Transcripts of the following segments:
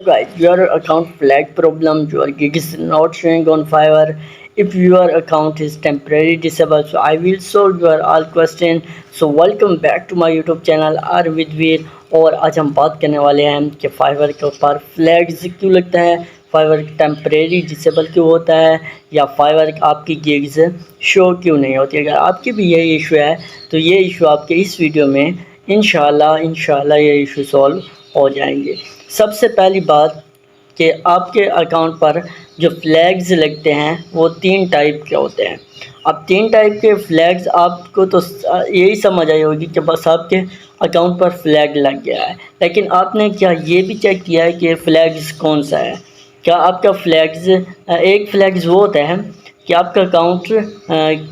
Right, your account flag problem, your gig is not showing on Fiverr. If your account is temporarily disabled, so I will solve your all question. So welcome back to my YouTube channel R with Veer. और आज हम बात करने वाले हैं कि fibre के ऊपर फ्लैग्स क्यों लगता है, फाइवर टेम्परेरी डिसेबल क्यों होता है, या फाइवर आपकी गिग्स शो क्यों नहीं होती। अगर आपकी भी यही इशू है तो ये इशू आपके इस वीडियो में इंशाल्लाह ये इशू सॉल्व हो जाएंगे। सबसे पहली बात कि आपके अकाउंट पर जो फ्लैग्स लगते हैं वो 3 टाइप के होते हैं। अब 3 टाइप के फ्लैग्स आपको तो यही समझ आई होगी कि बस आपके अकाउंट पर फ्लैग लग गया है, लेकिन आपने क्या ये भी चेक किया है कि फ्लैग्स कौन सा है। क्या आपका फ्लैग्स एक फ्लैग्स वो होता है कि आपका अकाउंट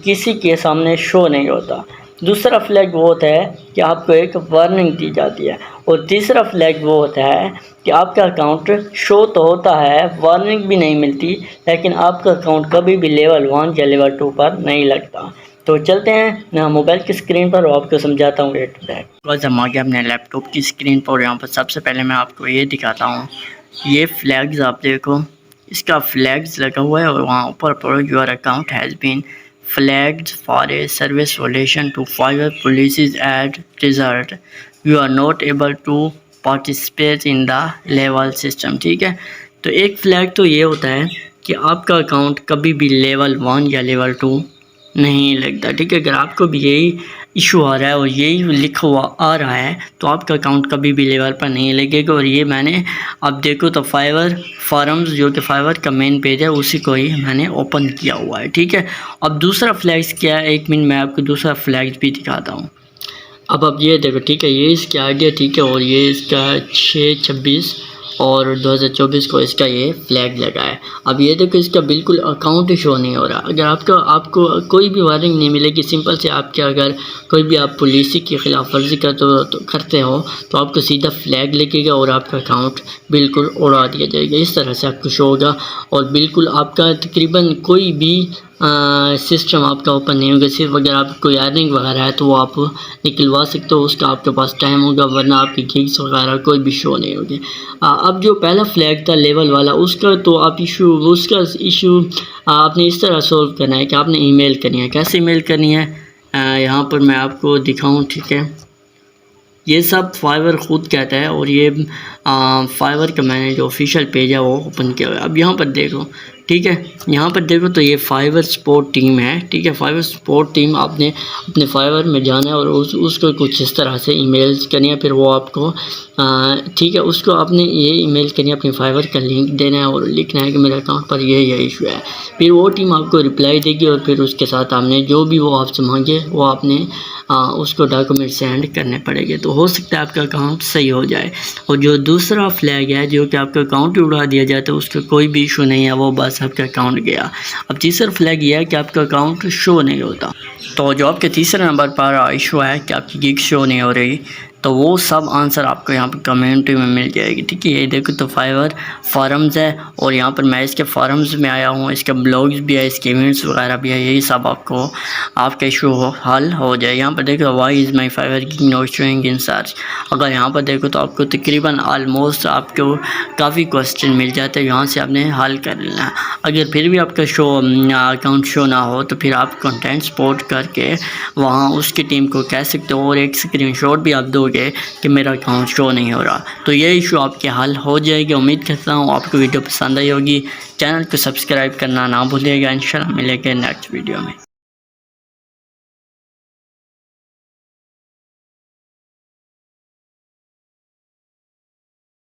किसी के सामने शो नहीं होता, दूसरा फ्लैग वो होता है कि आपको एक वार्निंग दी जाती है, और तीसरा फ्लैग वो होता है कि आपका अकाउंट शो तो होता है, वार्निंग भी नहीं मिलती, लेकिन आपका अकाउंट कभी भी लेवल 1 या लेवल 2 पर नहीं लगता। तो चलते हैं मैं मोबाइल की स्क्रीन पर और आपको समझाता हूँ रेट फ्लैग। बस हम आ गए अपने लैपटॉप की स्क्रीन पर। यहाँ पर सबसे पहले मैं आपको ये दिखाता हूँ, ये फ्लैग्स आप देखो, इसका फ्लैग्स लगा हुआ है और वहाँ ऊपर your account has been flagged for a service violation to Fiverr policies at result you are not able to participate in the level system। ठीक है, तो एक फ्लैग तो ये होता है कि आपका अकाउंट कभी भी लेवल 1 या लेवल 2 नहीं लगता। ठीक है, अगर आपको भी यही इशू आ रहा है और यही लिखा हुआ आ रहा है तो आपका अकाउंट कभी भी लेवल पर नहीं लगेगा। और ये मैंने अब देखो तो फाइवर फॉरम्स जो कि फाइवर का मेन पेज है उसी को ही मैंने ओपन किया हुआ है। ठीक है, अब दूसरा फ्लैग्स क्या है, एक मिनट मैं आपको दूसरा फ्लैग्स भी दिखाता हूँ। अब ये देखो, ठीक है, ये इसकी आइडिया, ठीक है, और ये इसका 6/26 और 2024 को इसका ये फ्लैग लगा है। अब ये देखो, इसका बिल्कुल अकाउंट शो नहीं हो रहा। अगर आपको कोई भी वार्निंग नहीं मिलेगी, सिंपल से आपके अगर कोई भी आप पुलिस की खिलाफ वर्जी करते हो तो आपको सीधा फ्लैग लगेगा और आपका अकाउंट बिल्कुल उड़ा दिया जाएगा। इस तरह से आपको शो होगा और बिल्कुल आपका तकरीबन कोई भी सिस्टम आपका ओपन नहीं होगा। सिर्फ अगर आप कोई अर्निंग वगैरह है तो वो आप निकलवा सकते हो, उसका आपके पास टाइम होगा, वरना आपकी गिग्स वगैरह कोई भी शो नहीं होगी। अब जो पहला फ्लैग था लेवल वाला, उसका तो आप उसका इशू आपने इस तरह सॉल्व करना है कि आपने ईमेल करनी है। कैसे ईमेल करनी है, यहाँ पर मैं आपको दिखाऊँ। ठीक है, ये सब फाइवर ख़ुद कहता है और ये फाइवर का मैंने जो ऑफिशियल पेज है वो ओपन किया हुआ है। अब यहाँ पर देखो, ठीक है, यहाँ पर देखो तो ये फाइवर सपोर्ट टीम है। ठीक है, फाइवर सपोर्ट टीम आपने अपने फाइवर में जाना है और उसको कुछ इस तरह से ईमेल्स करनी है, फिर वो आपको ठीक है, उसको आपने ये ईमेल करनी है, अपने फाइवर का लिंक देना है और लिखना है कि मेरे अकाउंट पर ये इशू है। फिर वो टीम आपको रिप्लाई देगी और फिर उसके साथ आपने जो भी वो आपसे मांगे वो आपने उसको डॉक्यूमेंट सेंड करने पड़ेंगे, तो हो सकता है आपका अकाउंट सही हो जाए। और जो दूसरा फ्लैग है जो कि आपका अकाउंट उड़ा दिया जाए तो उसका कोई भी इशू नहीं है, वो बस आपका अकाउंट गया। अब तीसरा फ्लैग ये है कि आपका अकाउंट शो नहीं होता। तो जो आपके तीसरे नंबर पर इशू है कि आपकी गिग शो नहीं हो रही, तो वो सब आंसर आपको यहाँ पर कम्युनिटी में मिल जाएगी। ठीक है, ये देखो तो फाइवर फॉरम्स है और यहाँ पर मैं इसके फॉरम्स में आया हूँ, इसके ब्लॉग्स भी है, इसके इवेंट्स वगैरह भी है, यही सब आपको आपका इशू हल हो जाए। यहाँ पर देखो why is my Fiverr gig not showing in search. अगर यहाँ पर देखो तो आपको तकरीबन ऑलमोस्ट आपको काफ़ी क्वेश्चन मिल जाते हैं, यहाँ से आपने हल कर लेना है। अगर फिर भी आपका अकाउंट शो ना हो तो फिर आप कंटेंट सपोर्ट करके वहाँ उसकी टीम को कह सकते हो और एक स्क्रीनशॉट भी आप दो कि मेरा अकाउंट शो नहीं हो रहा, तो ये इशू आपके हल हो जाएगी। उम्मीद करता हूँ आपको वीडियो पसंद आई होगी। चैनल को सब्सक्राइब करना ना भूलिएगा। इंशाल्लाह मिलेंगे नेक्स्ट वीडियो में।